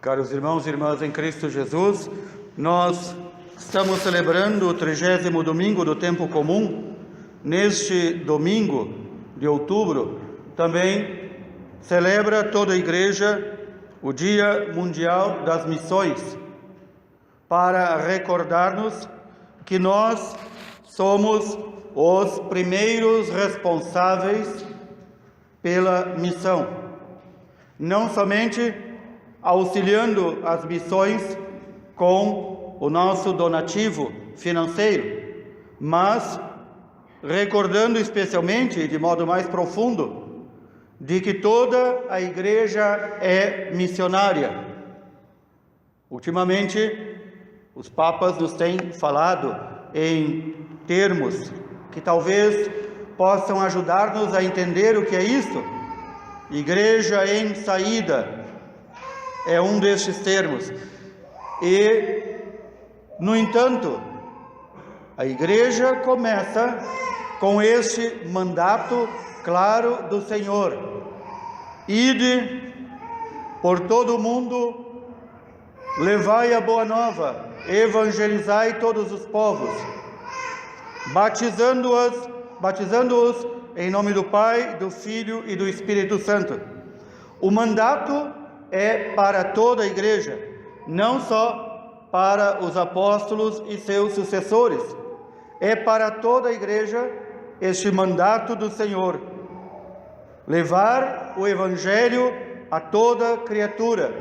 Caros irmãos e irmãs em Cristo Jesus, nós estamos celebrando o 30º domingo do tempo comum. Neste domingo de outubro também celebra toda a Igreja o Dia Mundial das Missões, para recordar-nos que nós somos os primeiros responsáveis pela missão, não somente auxiliando as missões com o nosso donativo financeiro, mas recordando especialmente e de modo mais profundo de que toda a Igreja é missionária. Ultimamente, os papas nos têm falado em termos que talvez possam ajudar-nos a entender o que é isso. Igreja em saída é um destes termos. E, no entanto, a Igreja começa com este mandato claro do Senhor: ide por todo o mundo, levai a boa nova, evangelizai todos os povos, batizando-os em nome do Pai, do Filho e do Espírito Santo. O mandato é para toda a Igreja, não só para os apóstolos e seus sucessores. É para toda a Igreja este mandato do Senhor: levar o Evangelho a toda criatura,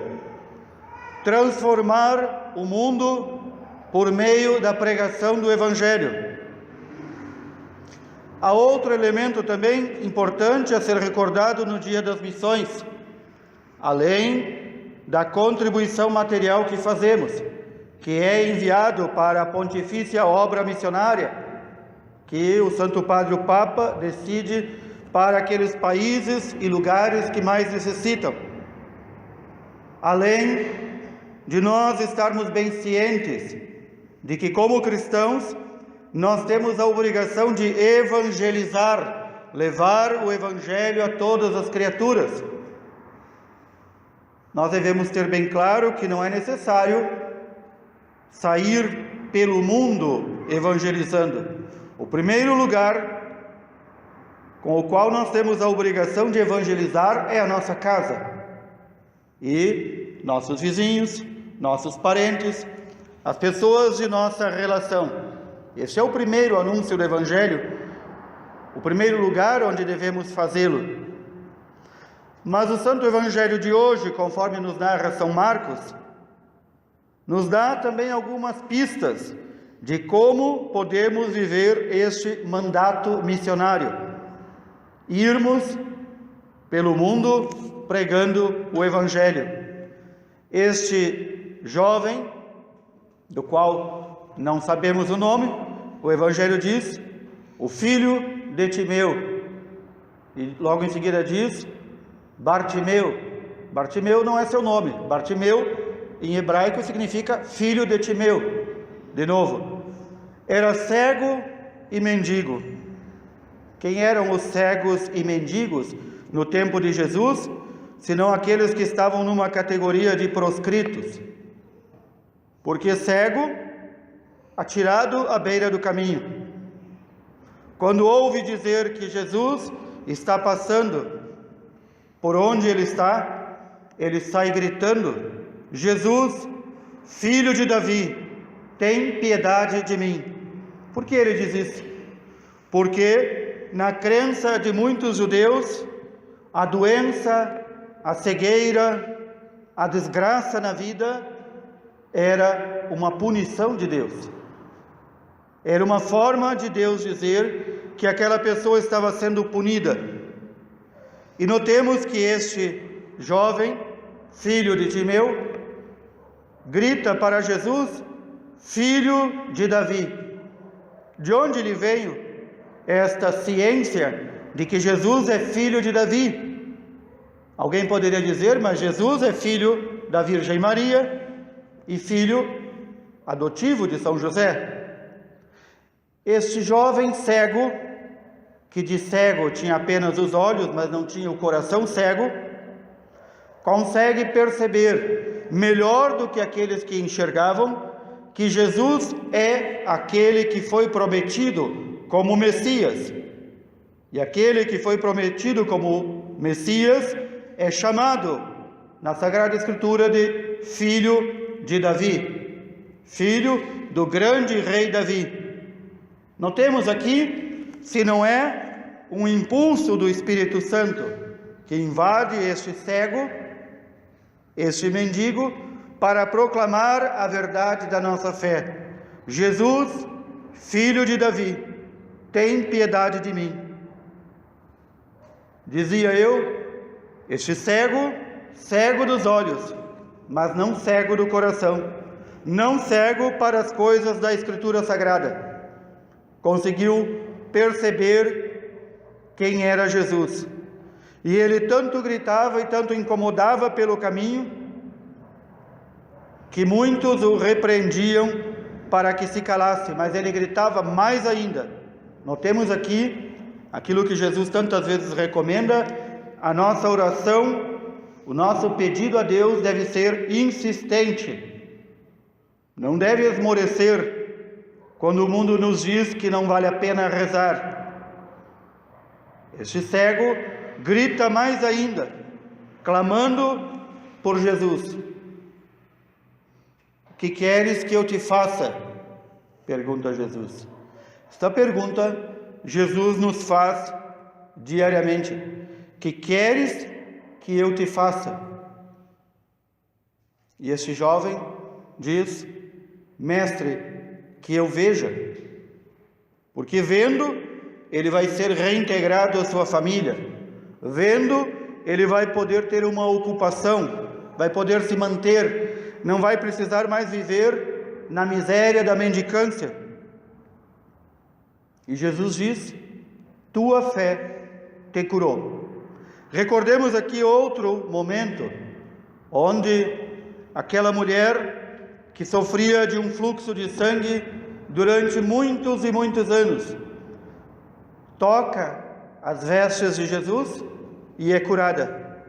transformar o mundo por meio da pregação do Evangelho. Há outro elemento também importante a ser recordado no Dia das Missões, além da contribuição material que fazemos, que é enviado para a Pontifícia Obra Missionária, que o Santo Padre, o Papa, decide para aqueles países e lugares que mais necessitam. Além de nós estarmos bem cientes de que, como cristãos, nós temos a obrigação de evangelizar, levar o Evangelho a todas as criaturas. Nós devemos ter bem claro que não é necessário sair pelo mundo evangelizando. O primeiro lugar com o qual nós temos a obrigação de evangelizar é a nossa casa. E nossos vizinhos, nossos parentes, as pessoas de nossa relação. Este é o primeiro anúncio do Evangelho, o primeiro lugar onde devemos fazê-lo. Mas o Santo Evangelho de hoje, conforme nos narra São Marcos, nos dá também algumas pistas de como podemos viver este mandato missionário: irmos pelo mundo pregando o Evangelho. Este jovem, do qual não sabemos o nome, o Evangelho diz, o filho de Timeu, e logo em seguida diz Bartimeu. Bartimeu não é seu nome. Bartimeu em hebraico significa filho de Timeu. De novo, era cego e mendigo. Quem eram os cegos e mendigos no tempo de Jesus, senão aqueles que estavam numa categoria de proscritos? Porque cego, atirado à beira do caminho. Quando ouve dizer que Jesus está passando por onde ele está, ele sai gritando: Jesus, filho de Davi, tem piedade de mim. Por que ele diz isso? Porque na crença de muitos judeus, a doença, a cegueira, a desgraça na vida era uma punição de Deus. Era uma forma de Deus dizer que aquela pessoa estava sendo punida. E notemos que este jovem, filho de Timeu, grita para Jesus: filho de Davi. De onde lhe veio esta ciência de que Jesus é filho de Davi? Alguém poderia dizer, mas Jesus é filho da Virgem Maria e filho adotivo de São José. Este jovem cego, que de cego tinha apenas os olhos, mas não tinha o coração cego, consegue perceber melhor do que aqueles que enxergavam que Jesus é aquele que foi prometido como Messias. E aquele que foi prometido como Messias é chamado na Sagrada Escritura de filho de Davi, filho do grande rei Davi. Notemos aqui, se não é um impulso do Espírito Santo que invade este cego, este mendigo, para proclamar a verdade da nossa fé. Jesus, filho de Davi, tem piedade de mim. Dizia eu, este cego, cego dos olhos, mas não cego do coração, não cego para as coisas da Escritura Sagrada, conseguiu perceber quem era Jesus. E ele tanto gritava e tanto incomodava pelo caminho, que muitos o repreendiam para que se calasse, mas ele gritava mais ainda. Notemos aqui aquilo que Jesus tantas vezes recomenda: a nossa oração, o nosso pedido a Deus deve ser insistente, não deve esmorecer quando o mundo nos diz que não vale a pena rezar. Este cego grita mais ainda, clamando por Jesus. Que queres que eu te faça? Pergunta Jesus. Esta pergunta Jesus nos faz diariamente. Que queres que eu te faça? E este jovem diz: mestre, que eu veja. Porque vendo, ele vai ser reintegrado à sua família. Vendo, ele vai poder ter uma ocupação, vai poder se manter, não vai precisar mais viver na miséria da mendicância. E Jesus diz: tua fé te curou. Recordemos aqui outro momento, onde aquela mulher que sofria de um fluxo de sangue durante muitos e muitos anos, toca as vestes de Jesus e é curada.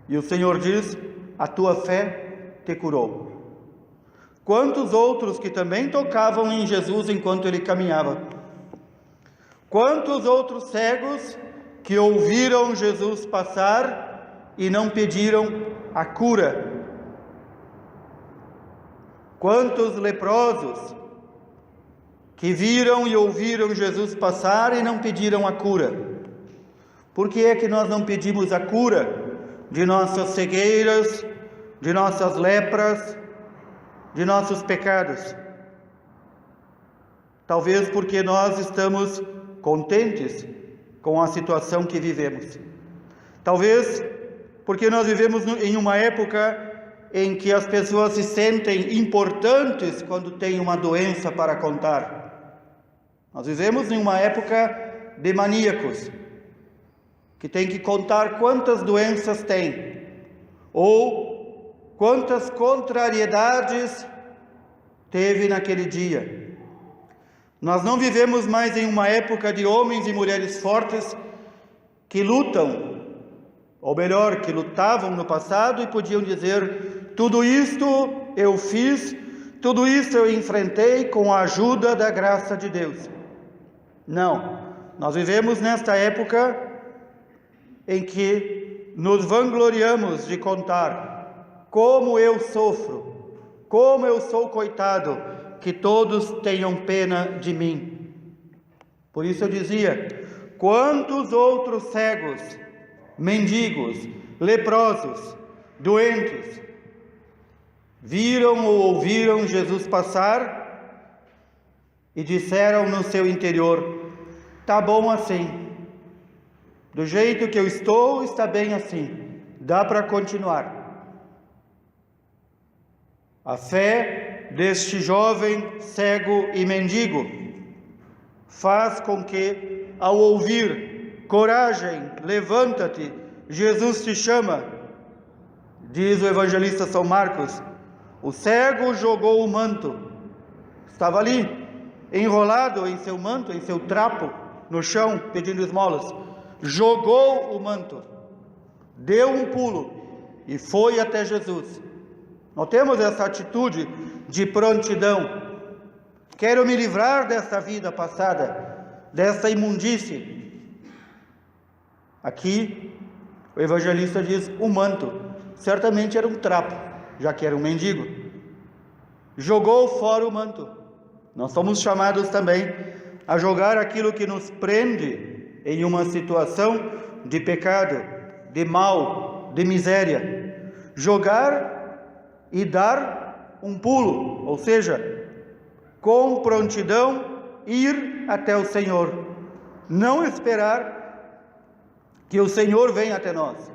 E o Senhor diz: a tua fé te curou. Quantos outros que também tocavam em Jesus enquanto ele caminhava? Quantos outros cegos que ouviram Jesus passar e não pediram a cura? Quantos leprosos que viram e ouviram Jesus passar e não pediram a cura? Por que é que nós não pedimos a cura de nossas cegueiras, de nossas lepras, de nossos pecados? Talvez porque nós estamos contentes com a situação que vivemos. Talvez porque nós vivemos em uma época em que as pessoas se sentem importantes quando têm uma doença para contar. Nós vivemos em uma época de maníacos, que tem que contar quantas doenças tem, ou quantas contrariedades teve naquele dia. Nós não vivemos mais em uma época de homens e mulheres fortes que lutam, ou melhor, que lutavam no passado e podiam dizer: tudo isto eu fiz, tudo isso eu enfrentei com a ajuda da graça de Deus. Não, nós vivemos nesta época em que nos vangloriamos de contar como eu sofro, como eu sou coitado, que todos tenham pena de mim. Por isso eu dizia: quantos outros cegos, mendigos, leprosos, doentes, viram ou ouviram Jesus passar e disseram no seu interior: tá bom assim, do jeito que eu estou, está bem assim, dá para continuar. A fé deste jovem cego e mendigo faz com que, ao ouvir: coragem, levanta-te, Jesus te chama, diz o evangelista São Marcos, o cego jogou o manto, estava ali, enrolado em seu manto, em seu trapo, no chão, pedindo esmolas, jogou o manto, deu um pulo e foi até Jesus. Notemos essa atitude de prontidão. Quero me livrar desta vida passada, desta imundície. Aqui, o evangelista diz o manto. Certamente era um trapo, já que era um mendigo. Jogou fora o manto. Nós somos chamados também a jogar aquilo que nos prende em uma situação de pecado, de mal, de miséria. Jogar e dar um pulo, ou seja, com prontidão ir até o Senhor. Não esperar que o Senhor venha até nós.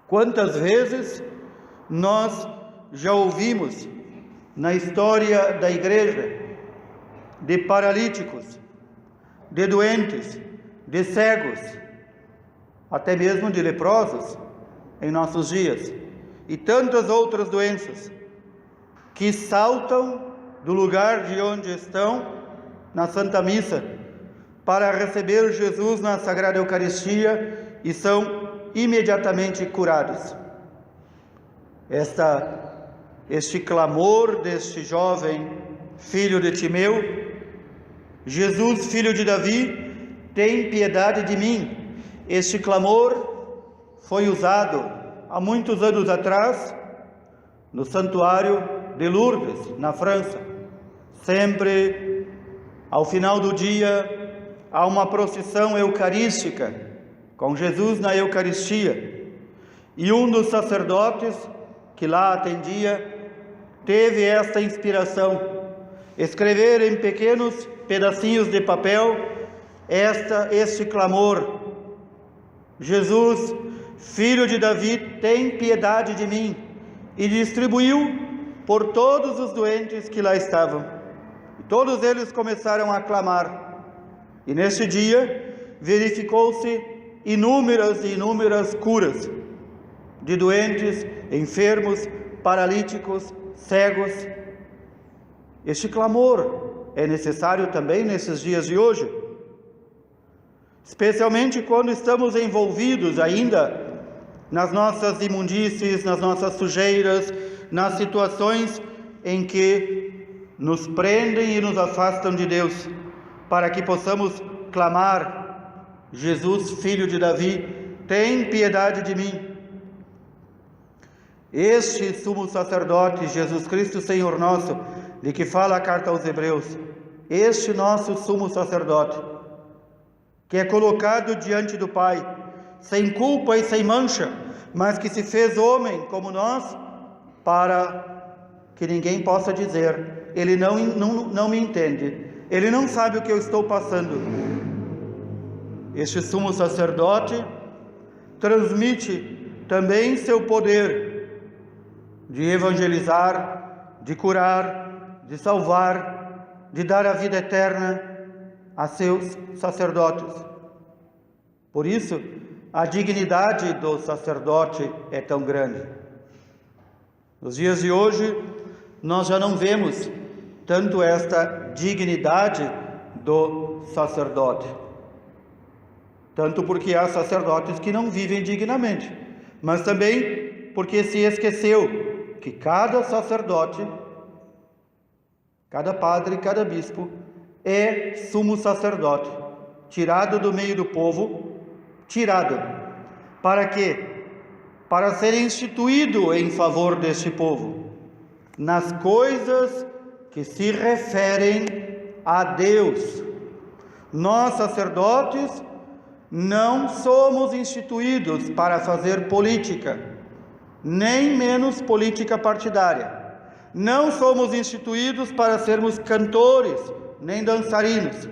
Quantas vezes nós já ouvimos na história da igreja de paralíticos, de doentes, de cegos, até mesmo de leprosos em nossos dias, e tantas outras doenças que saltam do lugar de onde estão na Santa Missa para receber Jesus na Sagrada Eucaristia e são imediatamente curados. Este clamor deste jovem filho de Timeu: Jesus, filho de Davi, tem piedade de mim. Este clamor foi usado há muitos anos atrás no santuário de Lourdes, na França. Sempre ao final do dia há uma procissão eucarística com Jesus na Eucaristia, e um dos sacerdotes que lá atendia teve esta inspiração: escrever em pequenos pedacinhos de papel este clamor: Jesus, filho de Davi, tem piedade de mim, e distribuiu por todos os doentes que lá estavam. E todos eles começaram a clamar. E neste dia verificou-se inúmeras e inúmeras curas de doentes, enfermos, paralíticos, cegos. Este clamor é necessário também nesses dias de hoje, especialmente quando estamos envolvidos ainda nas nossas imundícies, nas nossas sujeiras, nas situações em que nos prendem e nos afastam de Deus, para que possamos clamar: Jesus, filho de Davi, tem piedade de mim. Este sumo sacerdote, Jesus Cristo, Senhor nosso, de que fala a carta aos Hebreus, este nosso sumo sacerdote, que é colocado diante do Pai, sem culpa e sem mancha, mas que se fez homem como nós, para que ninguém possa dizer: ele não me entende, ele não sabe o que eu estou passando. Este sumo sacerdote transmite também seu poder de evangelizar, de curar, de salvar, de dar a vida eterna a seus sacerdotes. Por isso, a dignidade do sacerdote é tão grande. Nos dias de hoje, nós já não vemos tanto esta dignidade do sacerdote. Tanto porque há sacerdotes que não vivem dignamente, mas também porque se esqueceu que cada sacerdote, cada padre, cada bispo é sumo sacerdote, tirado do meio do povo, tirado. Para quê? Para ser instituído em favor deste povo, nas coisas que se referem a Deus. Nós, sacerdotes, não somos instituídos para fazer política, nem menos política partidária. Não somos instituídos para sermos cantores, nem dançarinos.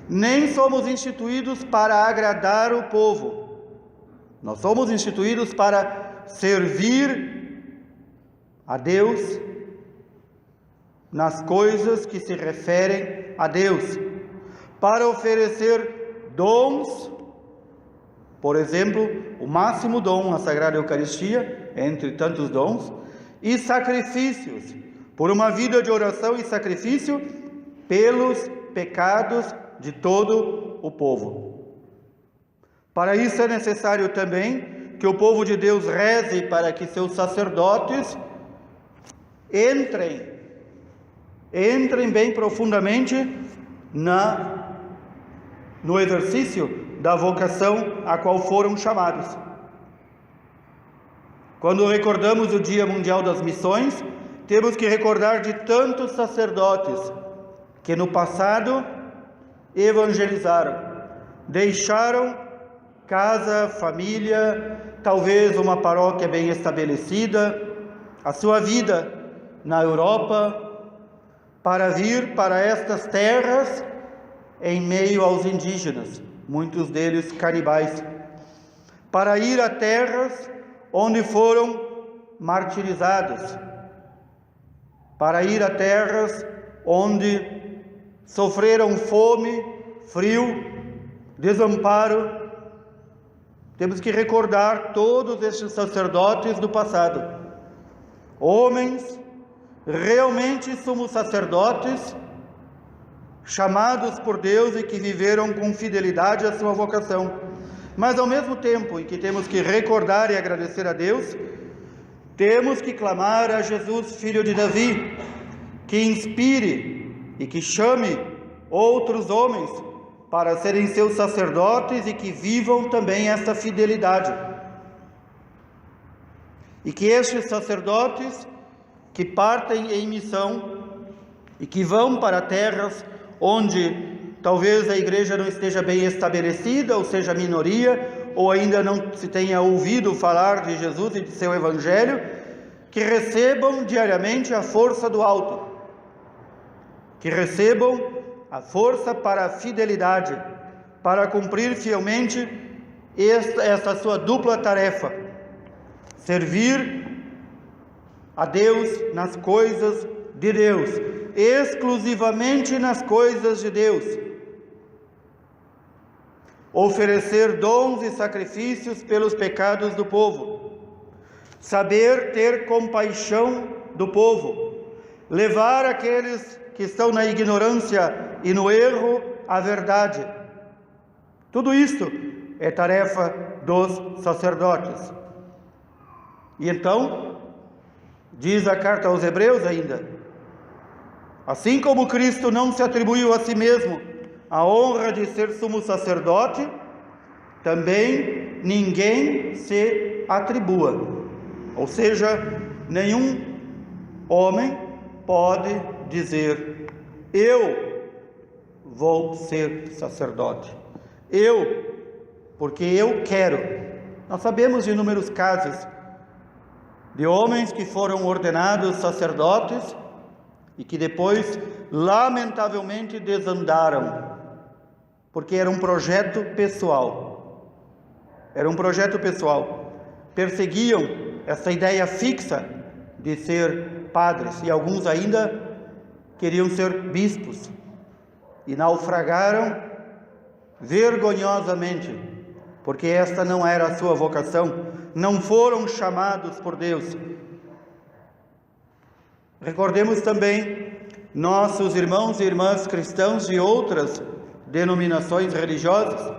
Nem somos instituídos para agradar o povo. Nós somos instituídos para servir a Deus nas coisas que se referem a Deus, para oferecer dons, por exemplo, o máximo dom, a Sagrada Eucaristia, entre tantos dons, e sacrifícios, por uma vida de oração e sacrifício pelos pecados de todo o povo. Para isso é necessário também que o povo de Deus reze para que seus sacerdotes entrem bem profundamente no exercício da vocação a qual foram chamados. Quando recordamos o Dia Mundial das Missões, temos que recordar de tantos sacerdotes que no passado evangelizaram, deixaram casa, família, talvez uma paróquia bem estabelecida, a sua vida na Europa, para vir para estas terras em meio aos indígenas, muitos deles canibais, para ir a terras onde foram martirizados, para ir a terras onde sofreram fome, frio, desamparo. Temos que recordar todos estes sacerdotes do passado, homens realmente sumos sacerdotes, chamados por Deus e que viveram com fidelidade a sua vocação. Mas ao mesmo tempo em que temos que recordar e agradecer a Deus, temos que clamar a Jesus, filho de Davi, que inspire e que chame outros homens para serem seus sacerdotes e que vivam também esta fidelidade. E que estes sacerdotes que partem em missão e que vão para terras onde talvez a igreja não esteja bem estabelecida, ou seja, minoria, ou ainda não se tenha ouvido falar de Jesus e de seu Evangelho, que recebam diariamente a força do alto, que recebam a força para a fidelidade, para cumprir fielmente esta sua dupla tarefa: servir a Deus nas coisas de Deus, exclusivamente nas coisas de Deus, oferecer dons e sacrifícios pelos pecados do povo, saber ter compaixão do povo, levar aqueles que estão na ignorância e no erro à verdade. Tudo isto é tarefa dos sacerdotes. E então, diz a carta aos Hebreus ainda: assim como Cristo não se atribuiu a si mesmo a honra de ser sumo sacerdote, também ninguém se atribua. Ou seja, nenhum homem pode dizer: eu vou ser sacerdote, porque eu quero. Nós sabemos de inúmeros casos de homens que foram ordenados sacerdotes e que depois, lamentavelmente, desandaram, porque era um projeto pessoal. Era um projeto pessoal. Perseguiam essa ideia fixa de ser padres, e alguns ainda queriam ser bispos, e naufragaram vergonhosamente, porque esta não era a sua vocação, não foram chamados por Deus. Recordemos também nossos irmãos e irmãs cristãos de outras denominações religiosas.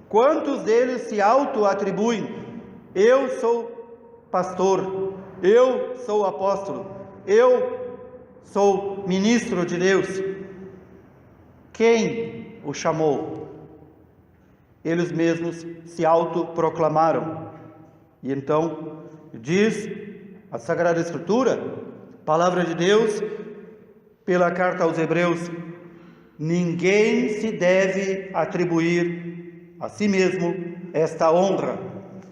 Quantos deles se auto-atribuem: eu sou pastor, eu sou apóstolo, eu sou ministro de Deus? Quem o chamou? Eles mesmos se autoproclamaram. E então diz a Sagrada Escritura, palavra de Deus, pela carta aos Hebreus: ninguém se deve atribuir a si mesmo esta honra,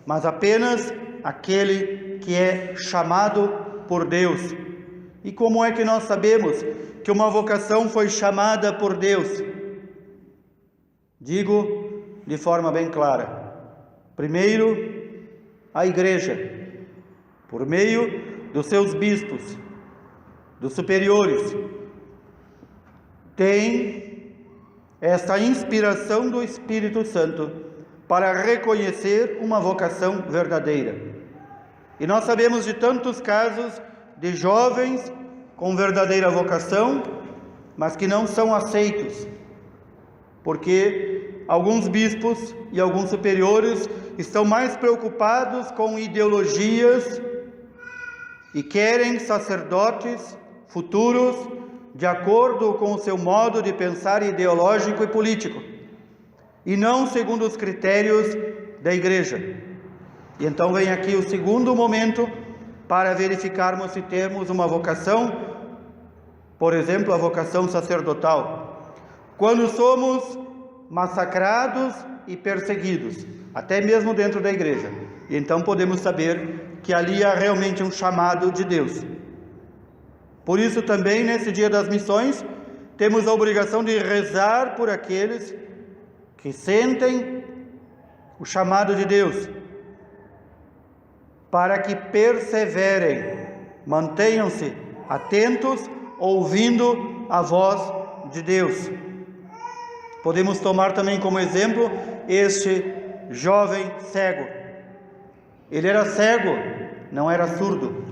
mas apenas aquele que é chamado por Deus. E como é que nós sabemos que uma vocação foi chamada por Deus? Digo de forma bem clara: primeiro, a igreja, por meio dos seus bispos, dos superiores, tem esta inspiração do Espírito Santo para reconhecer uma vocação verdadeira. E nós sabemos de tantos casos de jovens com verdadeira vocação, mas que não são aceitos, porque alguns bispos e alguns superiores estão mais preocupados com ideologias e querem sacerdotes futuros de acordo com o seu modo de pensar ideológico e político, e não segundo os critérios da igreja. E então vem aqui o segundo momento para verificarmos se temos uma vocação, por exemplo, a vocação sacerdotal. Quando somos massacrados e perseguidos, até mesmo dentro da igreja, e então podemos saber que ali há realmente um chamado de Deus. Por isso também, nesse dia das missões, temos a obrigação de rezar por aqueles que sentem o chamado de Deus, para que perseverem, mantenham-se atentos, ouvindo a voz de Deus. Podemos tomar também como exemplo este jovem cego. Ele era cego, não era surdo.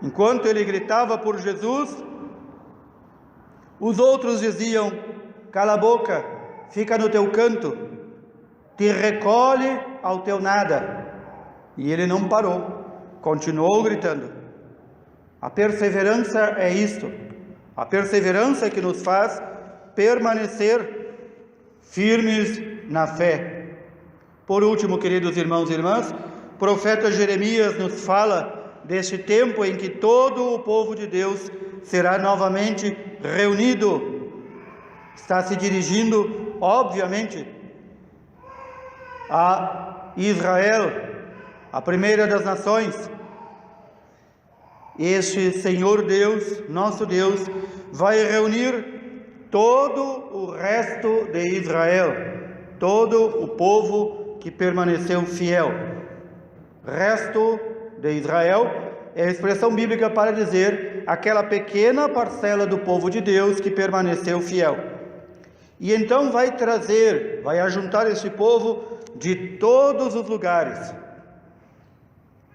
Enquanto ele gritava por Jesus, os outros diziam: cala a boca, fica no teu canto, te recolhe ao teu nada. E ele não parou, continuou gritando. A perseverança é isto. A perseverança é que nos faz permanecer firmes na fé. Por último, queridos irmãos e irmãs, o profeta Jeremias nos fala deste tempo em que todo o povo de Deus será novamente reunido. Está se dirigindo, obviamente, a Israel, a primeira das nações. Este Senhor Deus, nosso Deus, vai reunir todo o resto de Israel, todo o povo que permaneceu fiel. Resto de Israel é a expressão bíblica para dizer aquela pequena parcela do povo de Deus que permaneceu fiel. E então vai ajuntar este povo de todos os lugares.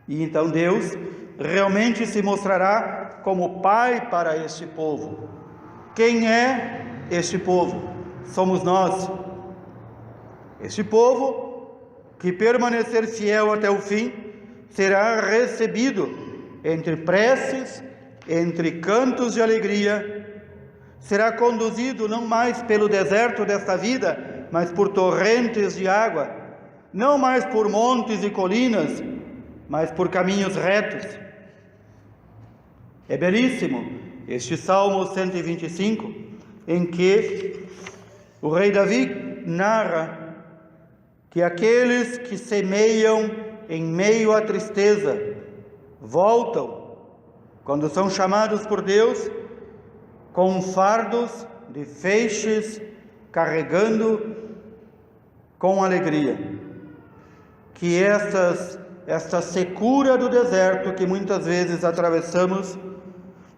E então Deus realmente se mostrará como Pai para este povo. Quem é este povo? Somos nós. Este povo que permanecer fiel até o fim será recebido entre preces, entre cantos de alegria, será conduzido não mais pelo deserto desta vida, mas por torrentes de água, não mais por montes e colinas, mas por caminhos retos. É belíssimo este Salmo 125, em que o rei Davi narra que aqueles que semeiam em meio à tristeza voltam, quando são chamados por Deus, com fardos de feixes, carregando com alegria. Que esta secura do deserto que muitas vezes atravessamos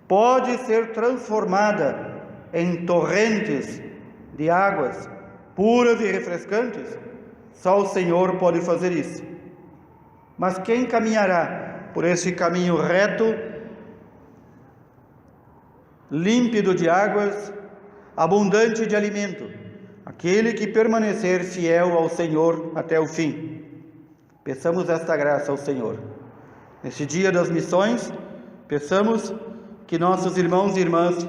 pode ser transformada em torrentes de águas puras e refrescantes. Só o Senhor pode fazer isso. Mas quem caminhará por esse caminho reto, límpido de águas, abundante de alimento? Aquele que permanecer fiel ao Senhor até o fim. Peçamos esta graça ao Senhor. Neste dia das missões, peçamos que nossos irmãos e irmãs,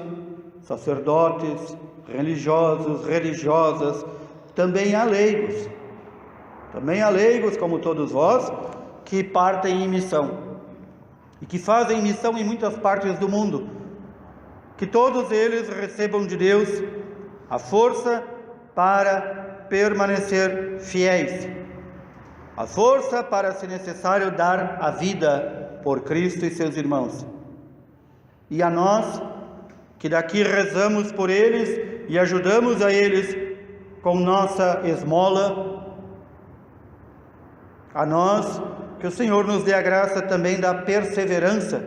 sacerdotes, religiosos, religiosas, também há leigos como todos vós, que partem em missão e que fazem missão em muitas partes do mundo, que todos eles recebam de Deus a força para permanecer fiéis, a força para, se necessário, dar a vida por Cristo e seus irmãos. E a nós, que daqui rezamos por eles e ajudamos a eles com nossa esmola, a nós, que o Senhor nos dê a graça também da perseverança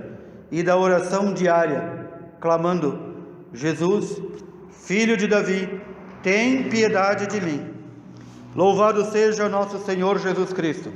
e da oração diária, clamando: Jesus, Filho de Davi, tem piedade de mim. Louvado seja nosso Senhor Jesus Cristo.